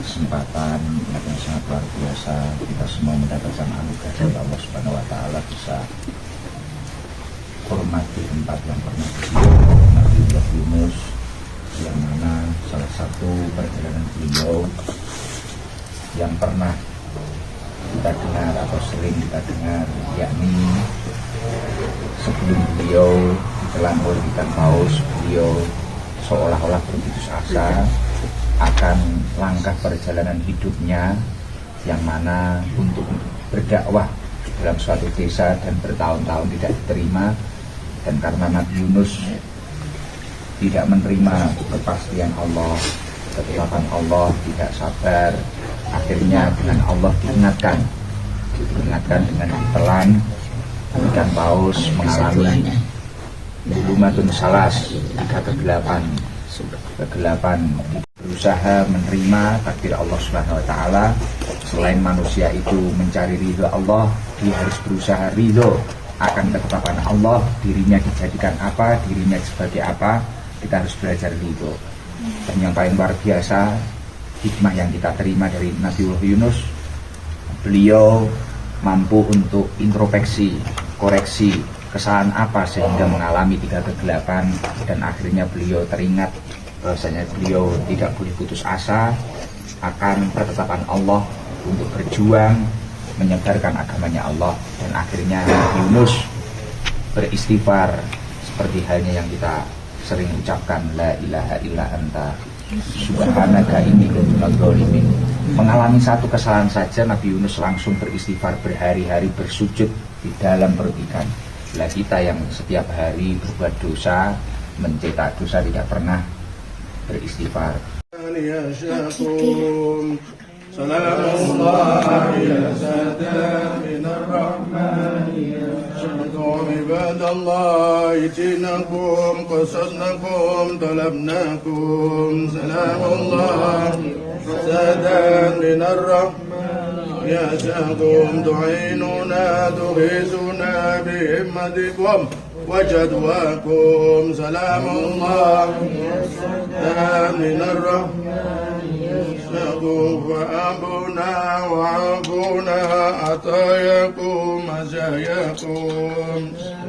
kesempatan yang sangat luar biasa kita semua mendapatkan anugerah dari Allah Subhanahu wa taala bisa hormati tempat yang pernah Nabi Yunus, yang mana salah satu perjalanan beliau yang pernah kita dengar atau sering kita dengar, yakni sebelum beliau ditelan oleh ikan paus, beliau seolah-olah berputus asa akan langkah perjalanan hidupnya yang mana untuk berdakwah dalam suatu desa dan bertahun-tahun tidak diterima, dan karena Nabi Yunus tidak menerima kepastian Allah, ketetapan Allah, tidak sabar, akhirnya dengan Allah diingatkan dengan ditelan ikan paus, mengalami Lumatun Salas, kegelapan, berusaha menerima takdir Allah Subhanahu wa taala. Selain manusia itu mencari ridho Allah, dia harus berusaha ridho akan ketetapan Allah. Dirinya dijadikan apa, dirinya sebagai apa, kita harus belajar ridho. Dan yang paling luar biasa, hikmah yang kita terima dari Nabi Yunus, beliau mampu untuk introspeksi, koreksi kesalahan apa sehingga mengalami 3 kegelapan, dan akhirnya beliau teringat bahwasanya beliau tidak boleh putus asa akan ketetapan Allah untuk berjuang menyebarkan agamanya Allah. Dan akhirnya Yunus beristighfar seperti halnya yang kita sering ucapkan, la ilaha illa anta subhanaka inni kuntu minadz dzalimin. Mengalami satu kesalahan saja Nabi Yunus langsung beristighfar, berhari-hari bersujud di dalam perut ikan. Lah kita yang setiap hari berbuat dosa, mencetak dosa, tidak pernah beristighfar. Salamullah ya sada minar rahman ya syaitan ibadallah itinakum qasadnakum talabnakum. Salamullah sada minar rahman ya syaitan tu'inuna tughizuna bihimmatikum wajadwakum. Salamullah sada minar rahman وأبنا وعبنا عطاياكم مزاياكم.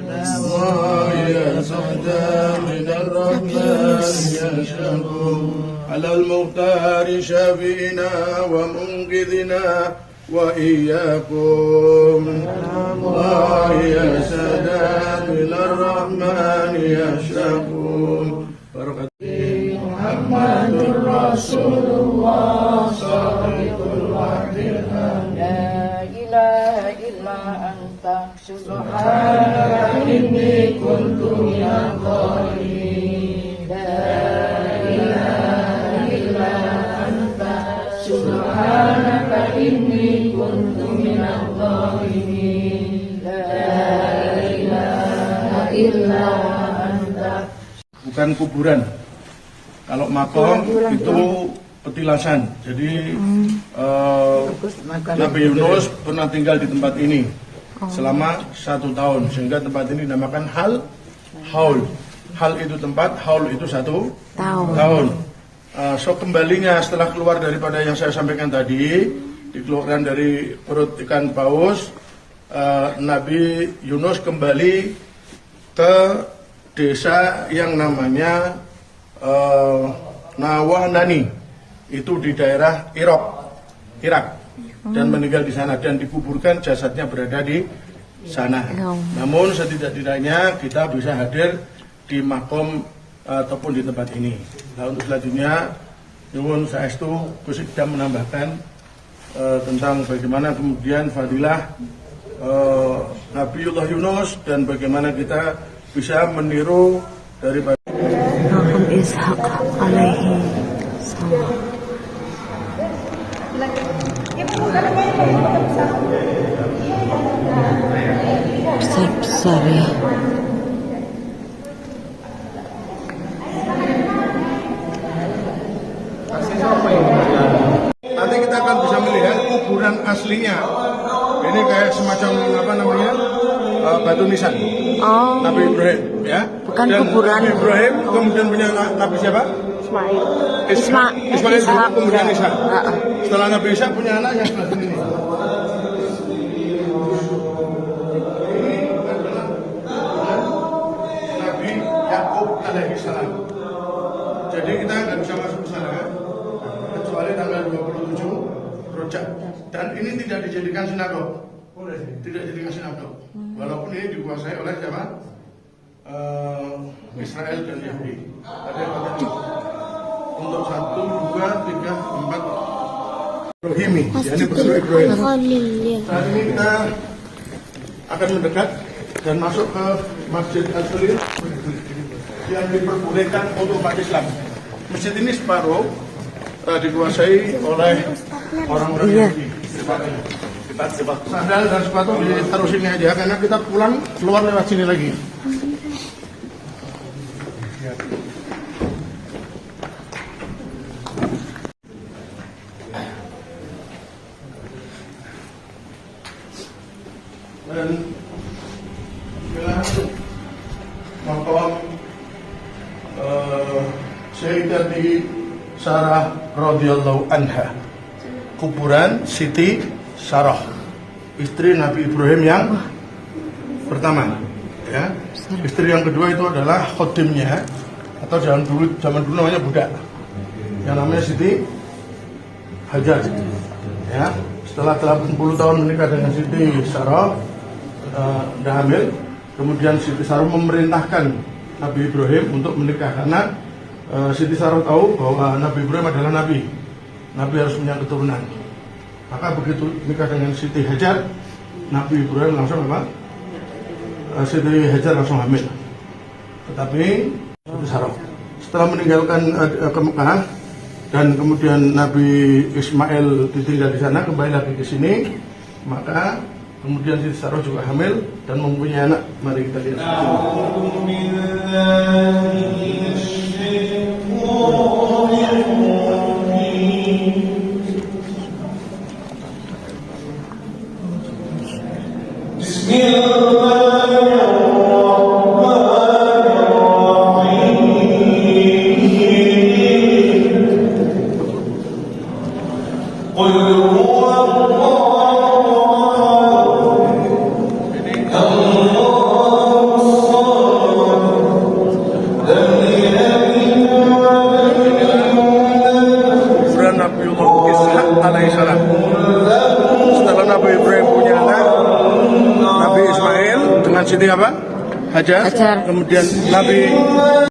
الله يا سعدا من الرحمن يشهدكم على المختار شافينا ومنقذنا وإياكم. الله يا سعدا من الرحمن يشهدكم. محمد رسول الله صادق الوعد لا إله إلا أنت سبحانك إني كنت من الظالمين. لا إله إلا أنت سبحانك إني كنت من الظالمين. لا إله إلا أنت. Bukan kuburan. Kalau makom itu petilasan. Jadi Nabi Yunus pernah tinggal di tempat ini selama 1 tahun, sehingga tempat ini dinamakan haul. Hal itu tempat, haul itu 1 tahun. So kembalinya setelah keluar daripada yang saya sampaikan tadi, dikeluarkan dari perut ikan paus, Nabi Yunus kembali ke desa yang namanya Nawahnani, itu di daerah Irak, dan meninggal di sana dan dikuburkan, jasadnya berada di sana. Namun setidak-tidaknya kita bisa hadir di makom ataupun di tempat ini. Nah, untuk selanjutnya nyuwun saestu Gusti tidak menambahkan tentang bagaimana kemudian fadilah Nabiullah Yunus dan bagaimana kita bisa meniru daripada Ishaq alaihi salam. Besar-besar ya. Nanti kita akan bisa melihat kuburan aslinya. Ini kayak semacam apa namanya, batu nisan. Nabi Ibrahim, ya. Bukan dan kuburan. Nabi Ibrahim kemudian punya Nabi siapa? Ismail. Ismail Ishak. kemudian Ishak. Heeh. Setelah Nabi Ishak punya anak yang sebelah sini nih. Nabi Yakub alaihi salam. Jadi kita nggak bisa masuk ke sana kecuali tanggal 27 Rojab. Dan ini tidak dijadikan sinagog. Tidak dijadikan sinagog. Walaupun ini dikuasai oleh siapa? Israel dan Yahudi. Ada yang kata untuk 1, 2, 3, 4 Ibrahimi. Ini bersurah Ibrahim. Saat ini kita akan mendekat dan masuk ke Masjid Al-Salir yang diperbolehkan untuk umat Islam. Masjid ini separuh dikuasai oleh orang-orang Yahudi. Sandal dan sepatu ditaruh sini aja karena kita pulang keluar lewat sini lagi. Dan makam Sayyidati Sarah radhiyallahu anha, kuburan Siti Sarah, istri Nabi Ibrahim yang pertama, ya. Istri yang kedua itu adalah khodimnya, atau zaman dulu namanya budak, yang namanya Siti Hajar, ya. Setelah 80 tahun menikah dengan Siti Sarah, udah hamil, kemudian Siti Sarah memerintahkan Nabi Ibrahim untuk menikah karena Siti Sarah tahu bahwa Nabi Ibrahim adalah Nabi harus punya keturunan. Maka begitu nikah dengan Siti Hajar, Nabi Ibrahim langsung apa? Siti Hajar langsung hamil. Tetapi Siti Sarah setelah meninggalkan ke Mekah dan kemudian Nabi Ismail ditinggal di sana, kembali lagi ke sini, maka kemudian Siti Sarah juga hamil dan mempunyai anak. Mari kita lihat. Setelah Nabi Ibrahim punya anak, Nabi Ismail dengan Siti apa? Hajar. Kemudian Nabi